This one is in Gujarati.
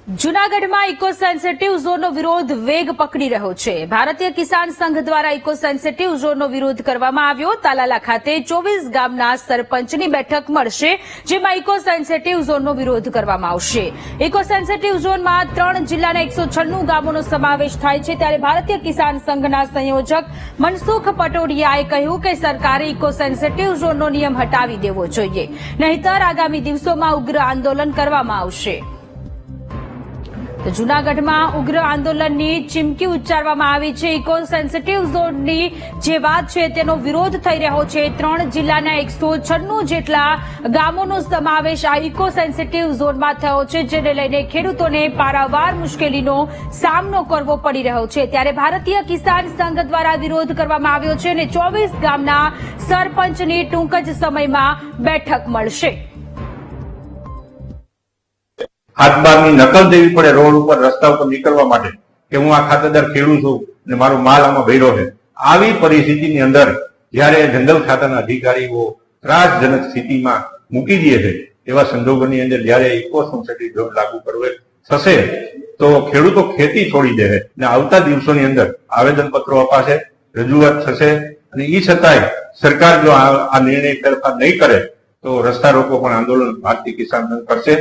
જૂનાગઢમાં ઇકો સેન્સિટિવ ઝોનનો વિરોધ વેગ પકડી રહ્યો છે। ભારતીય કિસાન સંઘ દ્વારા ઇકો સેન્સિટિવ ઝોનનો વિરોધ કરવામાં આવ્યો। તાલાલા ખાતે 24 ગામના સરપંચની બેઠક મળશે, જેમાં ઇકો સેન્સિટિવ ઝોનનો વિરોધ કરવામાં આવશે। ઇકો સેન્સિટિવ ઝોનમાં 3 જિલ્લાના 196 ગામોનો સમાવેશ થાય છે। ત્યારે ભારતીય કિસાન સંઘના સંયોજક મનસુખ પટોડિયાએ કહ્યું કે સરકારે ઇકો સેન્સિટિવ ઝોનનો નિયમ હટાવી દેવો જોઈએ, નહીંતર આગામી દિવસોમાં ઉગ્ર આંદોલન કરવામાં આવશે। જૂનાગઢમાં ઉગ્ર આંદોલનની ચીમકી ઉચ્ચારવામાં આવી છે। ઇકો સેન્સિટિવ ઝોનની જે વાત છે તેનો વિરોધ થઈ રહ્યો છે। 3 જિલ્લાના 196 જેટલા ગામોનો સમાવેશ આ ઇકો સેન્સિટિવ ઝોનમાં થયો છે, જેને લઈને ખેડૂતોને પારાવાર મુશ્કેલીનો સામનો કરવો પડી રહ્યો છે। ત્યારે ભારતીય કિસાન સંઘ દ્વારા વિરોધ કરવામાં આવ્યો છે અને 24 ગામના સરપંચની ટૂંક જ સમયમાં બેઠક મળશે। હાથબારની નકલ દેવી પડે રોડ ઉપર રસ્તા ઉપર નીકળવા માટે કે હું આ ખાતેદાર ખેડૂત છું અને મારો માલ આમાં ભર્યો છે। આવી પરિસ્થિતિની અંદર જયારે જંગલ ખાતાના અધિકારીઓ ત્રાસજનક સ્થિતિમાં મૂકી દે છે, એવા સંજોગોની અંદર જયારે ઇકો સેન્સિટિવ ઝોન લાગુ કરવો થશે તો ખેડૂતો ખેતી છોડી દે છે અને આવતા દિવસોની અંદર આવેદનપત્રો અપાશે, રજૂઆત થશે અને એ છતાંય સરકાર જો આ નિર્ણય ફેરફાર નહીં કરે તો રસ્તા રોકો પણ આંદોલન ભારતીય કિસાન સંઘ કરશે।